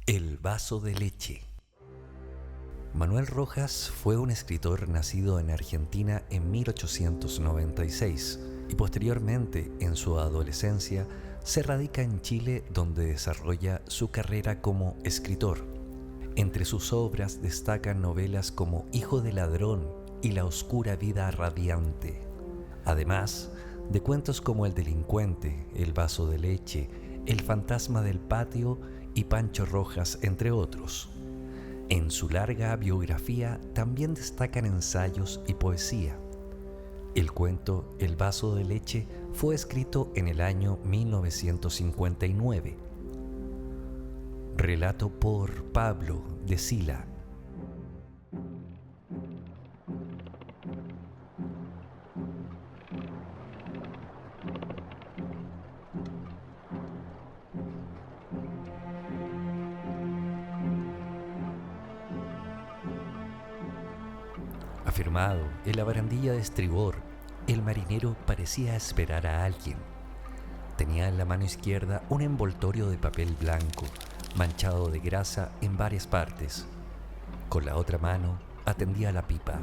El vaso de leche. Manuel Rojas fue un escritor nacido en Argentina en 1896 y posteriormente, en su adolescencia, se radica en Chile, donde desarrolla su carrera como escritor. Entre sus obras destacan novelas como Hijo de ladrón y La oscura vida radiante, además de cuentos como El delincuente, El vaso de leche, El fantasma del patio y Pancho Rojas, entre otros. En su larga biografía también destacan ensayos y poesía. El cuento El vaso de leche fue escrito en el año 1959. Relato por Pablo de Sila. Afirmado en la barandilla de estribor, el marinero parecía esperar a alguien. Tenía en la mano izquierda un envoltorio de papel blanco, manchado de grasa en varias partes. Con la otra mano atendía la pipa.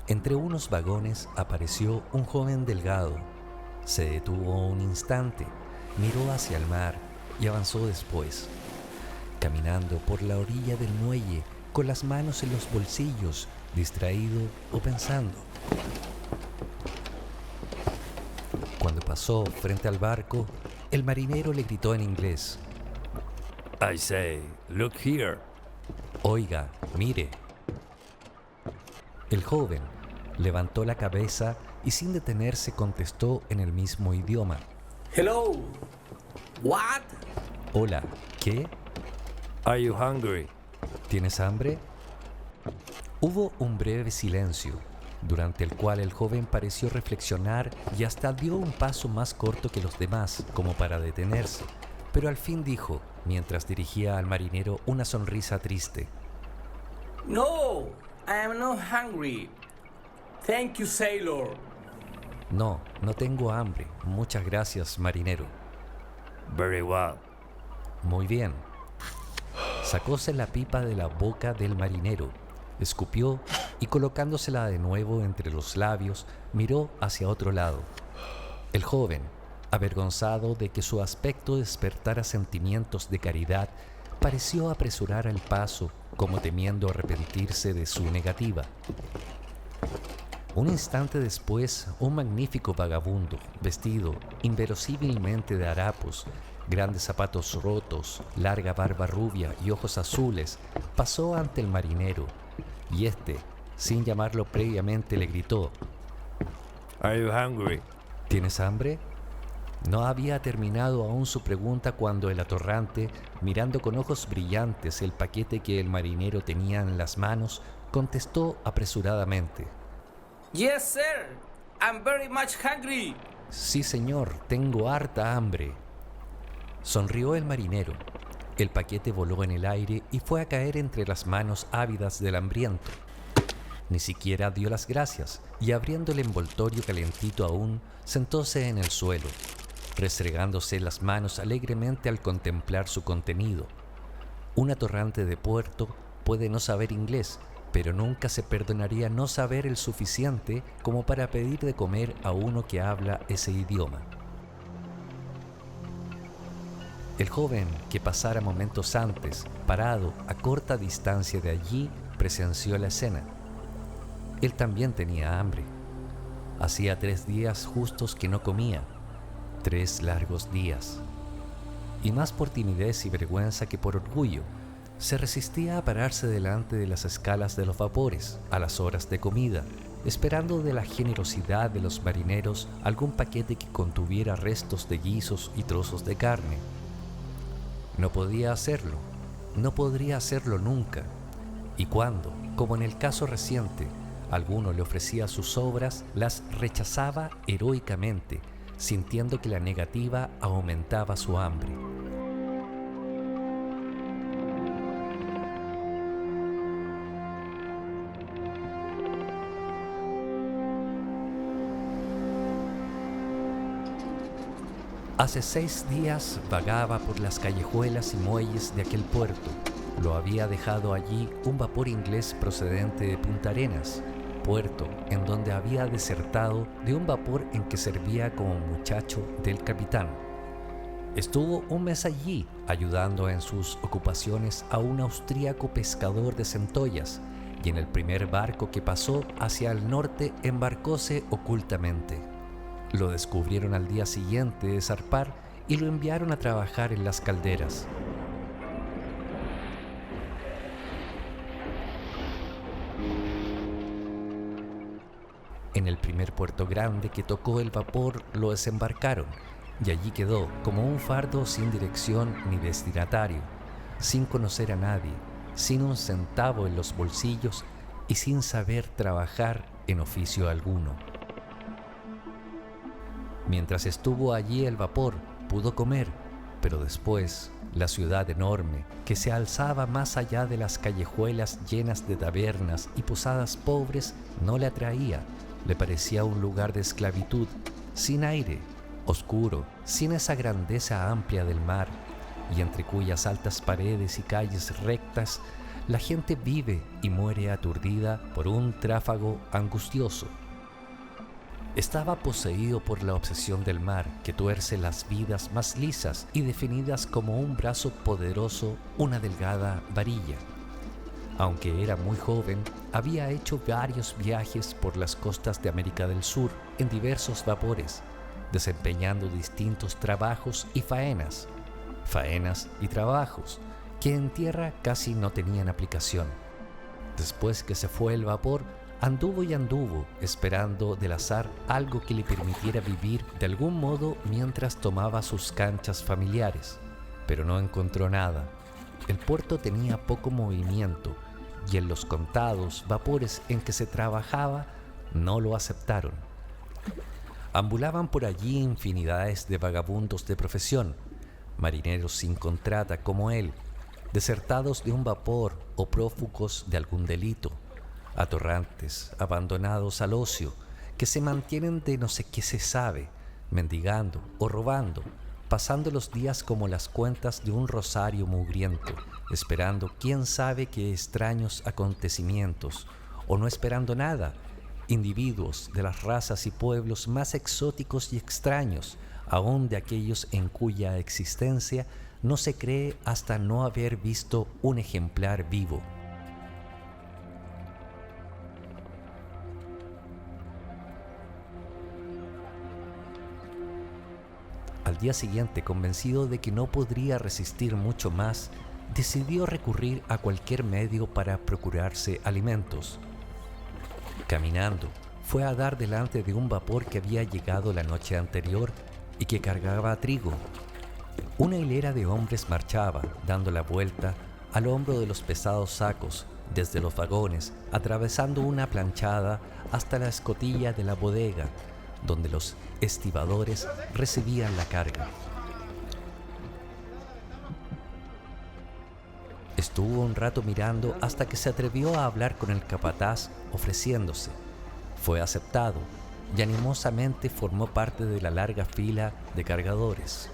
Entre unos vagones apareció un joven delgado. Se detuvo un instante, miró hacia el mar y avanzó después, caminando por la orilla del muelle, con las manos en los bolsillos, distraído o pensando. Cuando pasó frente al barco, el marinero le gritó en inglés: I say, look here. Oiga, mire. El joven levantó la cabeza y sin detenerse contestó en el mismo idioma: Hello. What? Hola, ¿qué? Are you hungry? ¿Tienes hambre? Hubo un breve silencio, durante el cual el joven pareció reflexionar y hasta dio un paso más corto que los demás, como para detenerse, pero al fin dijo, mientras dirigía al marinero una sonrisa triste: No, I am not hungry. Thank you, sailor. No, no tengo hambre. Muchas gracias, marinero. Very well. Muy bien. Sacóse la pipa de la boca del marinero, escupió y colocándosela de nuevo entre los labios, miró hacia otro lado. El joven, avergonzado de que su aspecto despertara sentimientos de caridad, pareció apresurar el paso, como temiendo arrepentirse de su negativa. Un instante después, un magnífico vagabundo, vestido inverosímilmente de harapos, grandes zapatos rotos, larga barba rubia y ojos azules, pasó ante el marinero, y éste, sin llamarlo previamente, le gritó: Are you hungry? ¿Tienes hambre? No había terminado aún su pregunta cuando el atorrante, mirando con ojos brillantes el paquete que el marinero tenía en las manos, contestó apresuradamente: Yes, sir. I'm very much hungry. Sí, señor, tengo harta hambre. Sonrió el marinero. El paquete voló en el aire y fue a caer entre las manos ávidas del hambriento. Ni siquiera dio las gracias y, abriendo el envoltorio calentito aún, sentóse en el suelo, restregándose las manos alegremente al contemplar su contenido. Un atorrante de puerto puede no saber inglés, pero nunca se perdonaría no saber el suficiente como para pedir de comer a uno que habla ese idioma. El joven, que pasara momentos antes, parado a corta distancia de allí, presenció la escena. Él también tenía hambre. Hacía 3 días justos que no comía, 3 largos días. Y más por timidez y vergüenza que por orgullo, se resistía a pararse delante de las escalas de los vapores a las horas de comida, esperando de la generosidad de los marineros algún paquete que contuviera restos de guisos y trozos de carne. No podía hacerlo, no podría hacerlo nunca, y cuando, como en el caso reciente, alguno le ofrecía sus obras, las rechazaba heroicamente, sintiendo que la negativa aumentaba su hambre. Hace 6 días vagaba por las callejuelas y muelles de aquel puerto. Lo había dejado allí un vapor inglés procedente de Punta Arenas, puerto en donde había desertado de un vapor en que servía como muchacho del capitán. Estuvo un mes allí ayudando en sus ocupaciones a un austríaco pescador de centollas, y en el primer barco que pasó hacia el norte embarcóse ocultamente. Lo descubrieron al día siguiente de zarpar y lo enviaron a trabajar en las calderas. En el primer puerto grande que tocó el vapor lo desembarcaron, y allí quedó como un fardo sin dirección ni destinatario, sin conocer a nadie, sin un centavo en los bolsillos y sin saber trabajar en oficio alguno. Mientras estuvo allí el vapor, pudo comer, pero después la ciudad enorme, que se alzaba más allá de las callejuelas llenas de tabernas y posadas pobres, no le atraía. Le parecía un lugar de esclavitud, sin aire, oscuro, sin esa grandeza amplia del mar, y entre cuyas altas paredes y calles rectas la gente vive y muere aturdida por un tráfago angustioso. Estaba poseído por la obsesión del mar, que tuerce las vidas más lisas y definidas como un brazo poderoso, una delgada varilla. Aunque era muy joven, había hecho varios viajes por las costas de América del Sur en diversos vapores, desempeñando distintos trabajos y faenas y trabajos que en tierra casi no tenían aplicación. Después que se fue el vapor, anduvo y anduvo, esperando del azar algo que le permitiera vivir de algún modo mientras tomaba sus canchas familiares, pero no encontró nada. El puerto tenía poco movimiento, y en los contados vapores en que se trabajaba no lo aceptaron. Ambulaban por allí infinidades de vagabundos de profesión, marineros sin contrata como él, desertados de un vapor o prófugos de algún delito, atorrantes, abandonados al ocio, que se mantienen de no sé qué se sabe, mendigando o robando, pasando los días como las cuentas de un rosario mugriento, esperando quién sabe qué extraños acontecimientos, o no esperando nada, individuos de las razas y pueblos más exóticos y extraños, aún de aquellos en cuya existencia no se cree hasta no haber visto un ejemplar vivo. Al día siguiente, convencido de que no podría resistir mucho más, decidió recurrir a cualquier medio para procurarse alimentos. Caminando, fue a dar delante de un vapor que había llegado la noche anterior y que cargaba trigo. Una hilera de hombres marchaba, dando la vuelta al hombro de los pesados sacos, desde los vagones, atravesando una planchada hasta la escotilla de la bodega, donde los estibadores recibían la carga. Estuvo un rato mirando hasta que se atrevió a hablar con el capataz, ofreciéndose. Fue aceptado y animosamente formó parte de la larga fila de cargadores.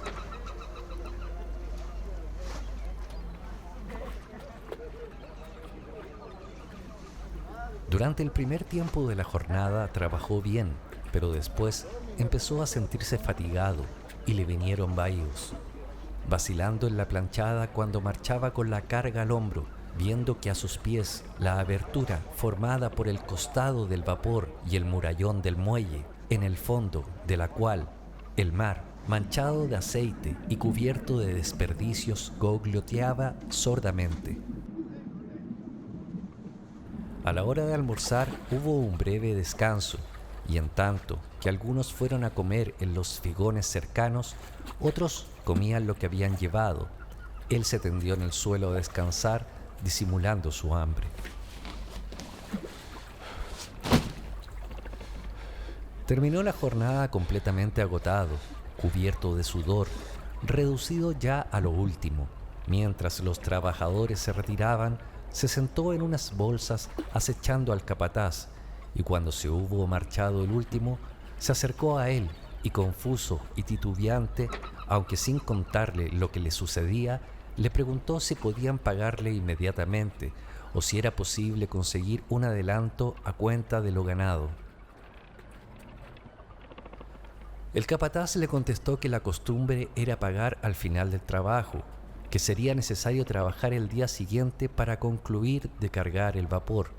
Durante el primer tiempo de la jornada trabajó bien, pero después empezó a sentirse fatigado y le vinieron vahíos. Vacilando en la planchada cuando marchaba con la carga al hombro, viendo que a sus pies la abertura formada por el costado del vapor y el murallón del muelle, en el fondo de la cual el mar, manchado de aceite y cubierto de desperdicios, gogloteaba sordamente. A la hora de almorzar hubo un breve descanso, y en tanto que algunos fueron a comer en los figones cercanos, otros comían lo que habían llevado. Él se tendió en el suelo a descansar, disimulando su hambre. Terminó la jornada completamente agotado, cubierto de sudor, reducido ya a lo último. Mientras los trabajadores se retiraban, se sentó en unas bolsas acechando al capataz, y cuando se hubo marchado el último, se acercó a él y confuso y titubeante, aunque sin contarle lo que le sucedía, le preguntó si podían pagarle inmediatamente o si era posible conseguir un adelanto a cuenta de lo ganado. El capataz le contestó que la costumbre era pagar al final del trabajo, que sería necesario trabajar el día siguiente para concluir de cargar el vapor.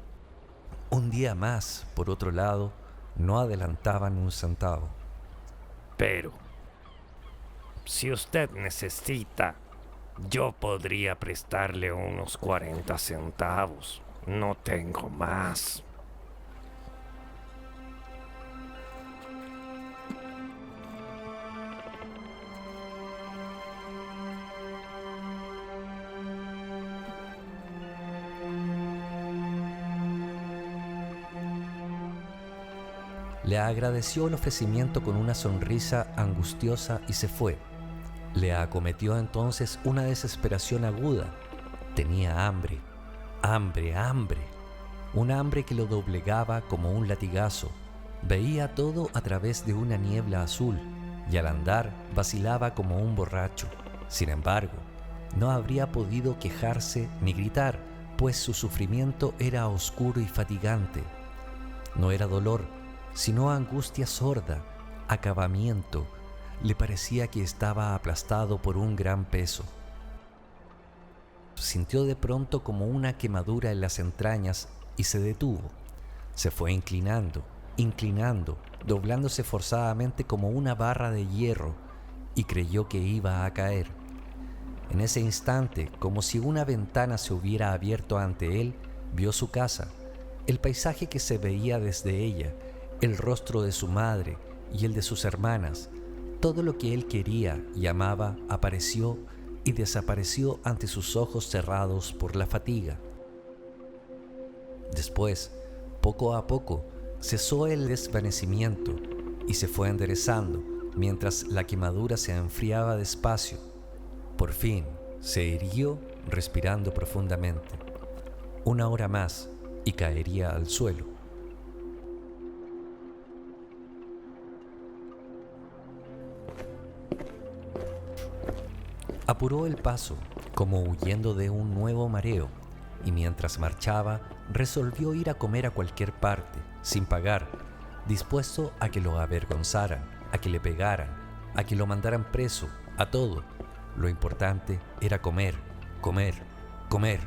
Un día más, por otro lado, no adelantaban un centavo. Pero, si usted necesita, yo podría prestarle unos 40 centavos. No tengo más. Le agradeció el ofrecimiento con una sonrisa angustiosa y se fue. Le acometió entonces una desesperación aguda. Tenía hambre, hambre, hambre. Un hambre que lo doblegaba como un latigazo. Veía todo a través de una niebla azul y al andar vacilaba como un borracho. Sin embargo, no habría podido quejarse ni gritar, pues su sufrimiento era oscuro y fatigante. No era dolor, sino angustia sorda, acabamiento. Le parecía que estaba aplastado por un gran peso. Sintió de pronto como una quemadura en las entrañas y se detuvo. Se fue inclinando, doblándose forzadamente como una barra de hierro y creyó que iba a caer. En ese instante, como si una ventana se hubiera abierto ante él, vio su casa, el paisaje que se veía desde ella, el rostro de su madre y el de sus hermanas. Todo lo que él quería y amaba apareció y desapareció ante sus ojos cerrados por la fatiga. Después, poco a poco, cesó el desvanecimiento y se fue enderezando mientras la quemadura se enfriaba despacio. Por fin, se irguió respirando profundamente. 1 hora más y caería al suelo. Apuró el paso, como huyendo de un nuevo mareo, y mientras marchaba, resolvió ir a comer a cualquier parte, sin pagar, dispuesto a que lo avergonzaran, a que le pegaran, a que lo mandaran preso, a todo. Lo importante era comer, comer, comer.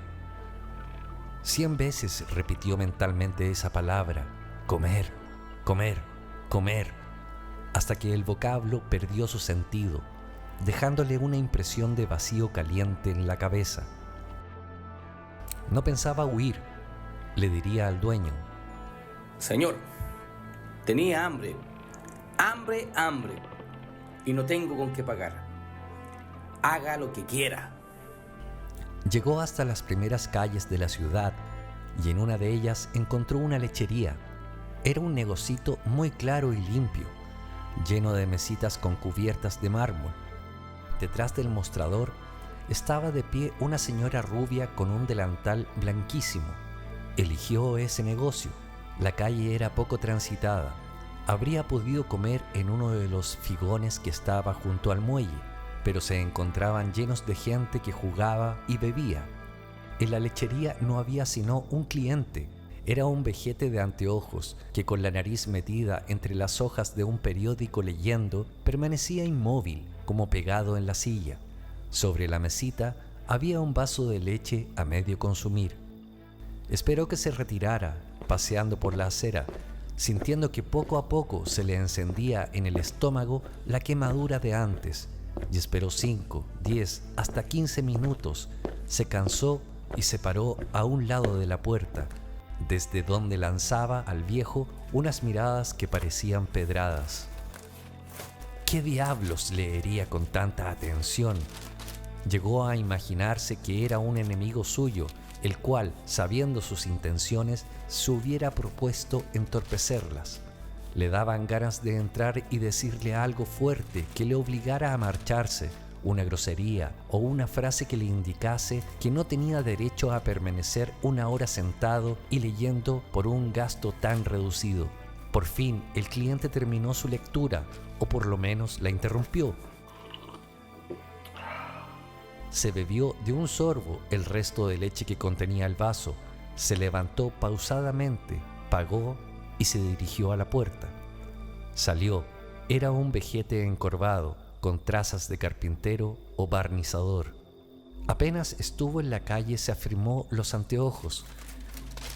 100 veces repitió mentalmente esa palabra, comer, comer, comer, hasta que el vocablo perdió su sentido, dejándole una impresión de vacío caliente en la cabeza. No pensaba huir, le diría al dueño. Señor, tenía hambre, hambre, hambre, y no tengo con qué pagar. Haga lo que quiera. Llegó hasta las primeras calles de la ciudad y en una de ellas encontró una lechería. Era un negocito muy claro y limpio, lleno de mesitas con cubiertas de mármol. Detrás del mostrador estaba de pie una señora rubia con un delantal blanquísimo. Eligió ese negocio. La calle era poco transitada. Habría podido comer en uno de los figones que estaba junto al muelle, pero se encontraban llenos de gente que jugaba y bebía. En la lechería no había sino un cliente. Era un vejete de anteojos que, con la nariz metida entre las hojas de un periódico leyendo, permanecía inmóvil, como pegado en la silla. Sobre la mesita había un vaso de leche a medio consumir. Esperó que se retirara, paseando por la acera, sintiendo que poco a poco se le encendía en el estómago la quemadura de antes, y esperó 5, 10, hasta 15 minutos. Se cansó y se paró a un lado de la puerta, desde donde lanzaba al viejo unas miradas que parecían pedradas. ¿Qué diablos leería con tanta atención? Llegó a imaginarse que era un enemigo suyo, el cual, sabiendo sus intenciones, se hubiera propuesto entorpecerlas. Le daban ganas de entrar y decirle algo fuerte que le obligara a marcharse, una grosería o una frase que le indicase que no tenía derecho a permanecer 1 hora sentado y leyendo por un gasto tan reducido. Por fin el cliente terminó su lectura, o por lo menos la interrumpió. Se bebió de un sorbo el resto de leche que contenía el vaso, se levantó pausadamente, pagó y se dirigió a la puerta. Salió. Era un vejete encorvado, con trazas de carpintero o barnizador. Apenas estuvo en la calle se afirmó los anteojos,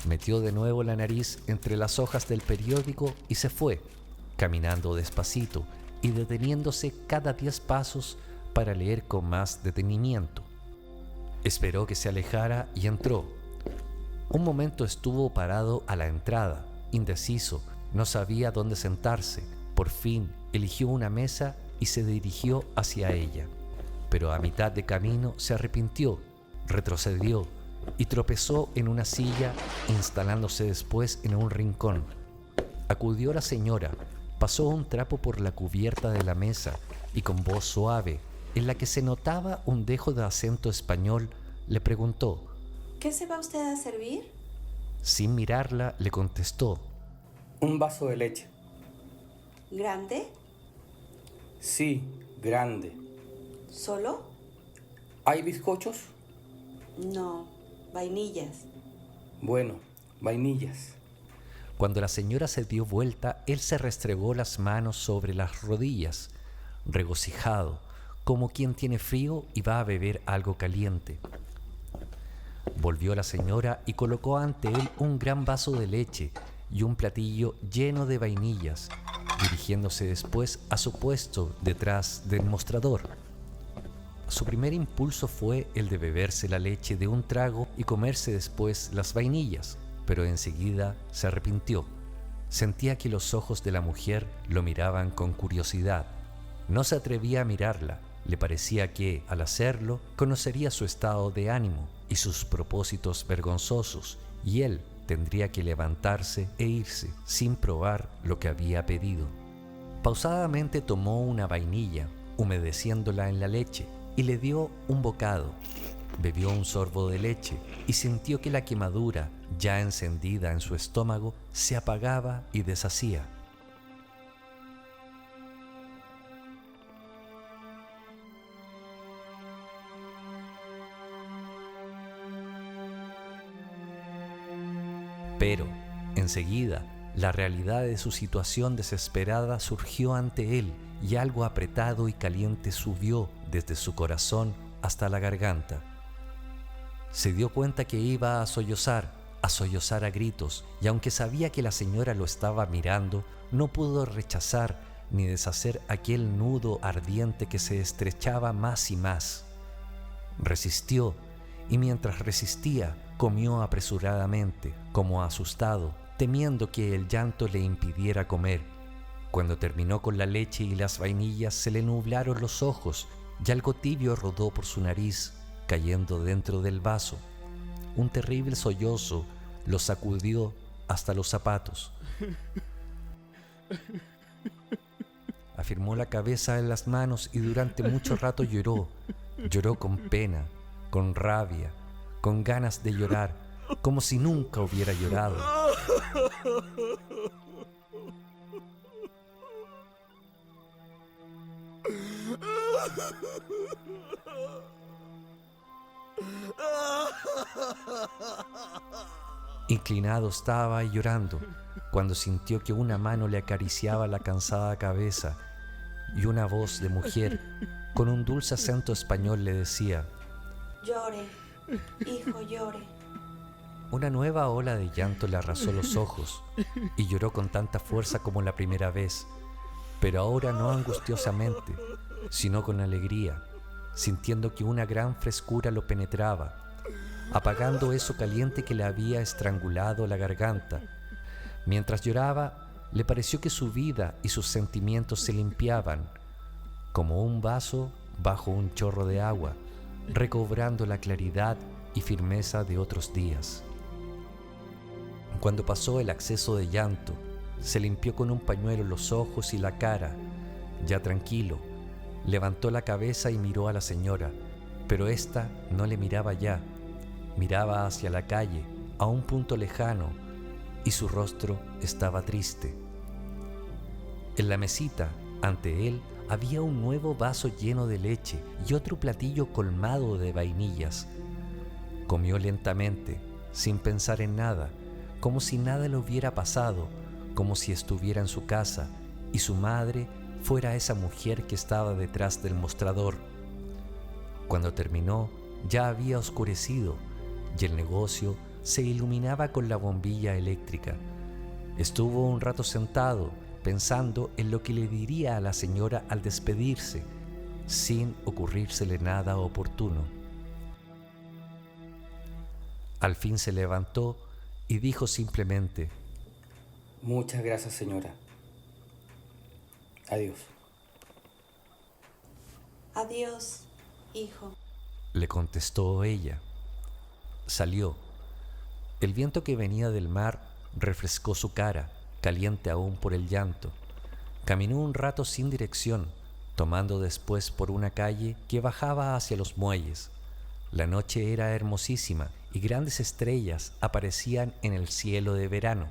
metió de nuevo la nariz entre las hojas del periódico y se fue, caminando despacito y deteniéndose cada 10 pasos para leer con más detenimiento. Esperó que se alejara y entró. Un momento estuvo parado a la entrada, indeciso, no sabía dónde sentarse. Por fin eligió una mesa y se dirigió hacia ella. Pero a mitad de camino se arrepintió, retrocedió y tropezó en una silla, instalándose después en un rincón. Acudió la señora, pasó un trapo por la cubierta de la mesa y con voz suave, en la que se notaba un dejo de acento español, le preguntó: ¿Qué se va usted a servir? Sin mirarla, le contestó: Un vaso de leche. ¿Grande? Sí, grande. ¿Solo? ¿Hay bizcochos? No, vainillas. Bueno, vainillas. Cuando la señora se dio vuelta, él se restregó las manos sobre las rodillas, regocijado, como quien tiene frío y va a beber algo caliente. Volvió la señora y colocó ante él un gran vaso de leche y un platillo lleno de vainillas, dirigiéndose después a su puesto detrás del mostrador. Su primer impulso fue el de beberse la leche de un trago y comerse después las vainillas, pero enseguida se arrepintió. Sentía que los ojos de la mujer lo miraban con curiosidad. No se atrevía a mirarla. Le parecía que, al hacerlo, conocería su estado de ánimo y sus propósitos vergonzosos, y él tendría que levantarse e irse sin probar lo que había pedido. Pausadamente tomó una vainilla, humedeciéndola en la leche, y le dio un bocado. Bebió un sorbo de leche y sintió que la quemadura, ya encendida en su estómago, se apagaba y deshacía. Pero, enseguida, la realidad de su situación desesperada surgió ante él y algo apretado y caliente subió desde su corazón hasta la garganta. Se dio cuenta que iba a sollozar a gritos, y aunque sabía que la señora lo estaba mirando, no pudo rechazar ni deshacer aquel nudo ardiente que se estrechaba más y más. Resistió, y mientras resistía, comió apresuradamente, como asustado, temiendo que el llanto le impidiera comer. Cuando terminó con la leche y las vainillas, se le nublaron los ojos y algo tibio rodó por su nariz, cayendo dentro del vaso. Un terrible sollozo lo sacudió hasta los zapatos. Afirmó la cabeza en las manos y durante mucho rato lloró. Lloró con pena, con rabia, con ganas de llorar, como si nunca hubiera llorado. Inclinado estaba y llorando, cuando sintió que una mano le acariciaba la cansada cabeza y una voz de mujer con un dulce acento español le decía: Llore, hijo, llore. Una nueva ola de llanto le arrasó los ojos y lloró con tanta fuerza como la primera vez, pero ahora no angustiosamente, sino con alegría, sintiendo que una gran frescura lo penetraba, apagando eso caliente que le había estrangulado la garganta. Mientras lloraba, le pareció que su vida y sus sentimientos se limpiaban, como un vaso bajo un chorro de agua, recobrando la claridad y firmeza de otros días. Cuando pasó el acceso de llanto, se limpió con un pañuelo los ojos y la cara. Ya tranquilo, levantó la cabeza y miró a la señora, pero ésta no le miraba ya. Miraba hacia la calle, a un punto lejano, y su rostro estaba triste. En la mesita, ante él, había un nuevo vaso lleno de leche y otro platillo colmado de vainillas. Comió lentamente, sin pensar en nada, como si nada le hubiera pasado, como si estuviera en su casa y su madre fuera esa mujer que estaba detrás del mostrador. Cuando terminó, ya había oscurecido y el negocio se iluminaba con la bombilla eléctrica. Estuvo un rato sentado, pensando en lo que le diría a la señora al despedirse, sin ocurrírsele nada oportuno. Al fin se levantó y dijo simplemente: Muchas gracias, señora. Adiós. Adiós, hijo. Le contestó ella. Salió. El viento que venía del mar refrescó su cara, caliente aún por el llanto. Caminó un rato sin dirección, tomando después por una calle que bajaba hacia los muelles. La noche era hermosísima y grandes estrellas aparecían en el cielo de verano.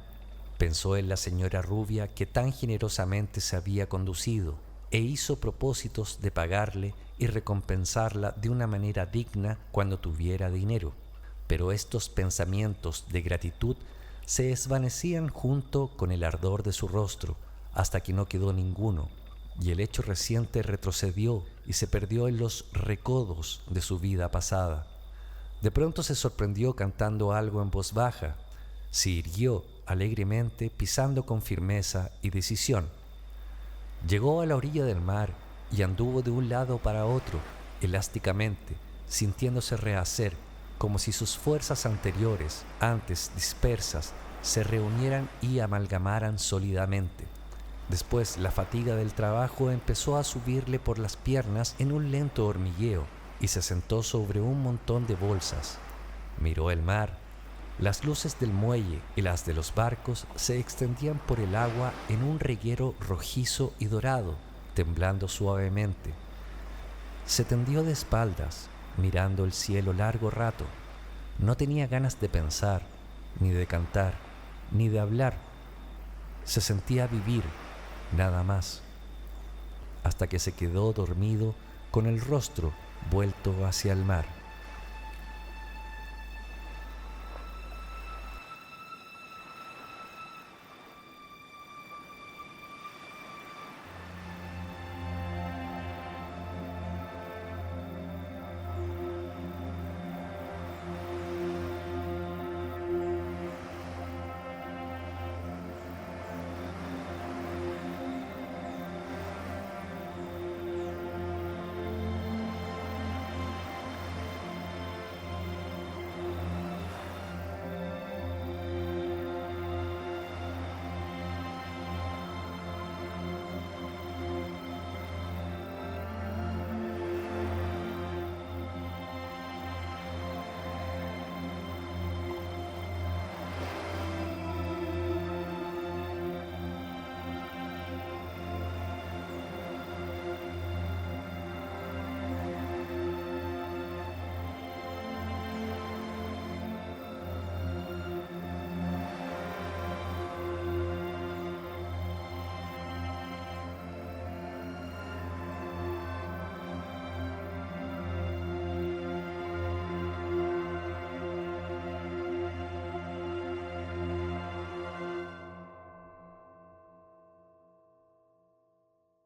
Pensó en la señora rubia que tan generosamente se había conducido e hizo propósitos de pagarle y recompensarla de una manera digna cuando tuviera dinero. Pero estos pensamientos de gratitud se desvanecían junto con el ardor de su rostro, hasta que no quedó ninguno, y el hecho reciente retrocedió y se perdió en los recodos de su vida pasada. De pronto se sorprendió cantando algo en voz baja. Se irguió alegremente, pisando con firmeza y decisión. Llegó a la orilla del mar y anduvo de un lado para otro, elásticamente, sintiéndose rehacer, como si sus fuerzas anteriores, antes dispersas, se reunieran y amalgamaran sólidamente. Después, la fatiga del trabajo empezó a subirle por las piernas en un lento hormigueo y se sentó sobre un montón de bolsas. Miró el mar. Las luces del muelle y las de los barcos se extendían por el agua en un reguero rojizo y dorado, temblando suavemente. Se tendió de espaldas, mirando el cielo largo rato. No tenía ganas de pensar, ni de cantar, ni de hablar. Se sentía vivir, nada más, hasta que se quedó dormido con el rostro vuelto hacia el mar.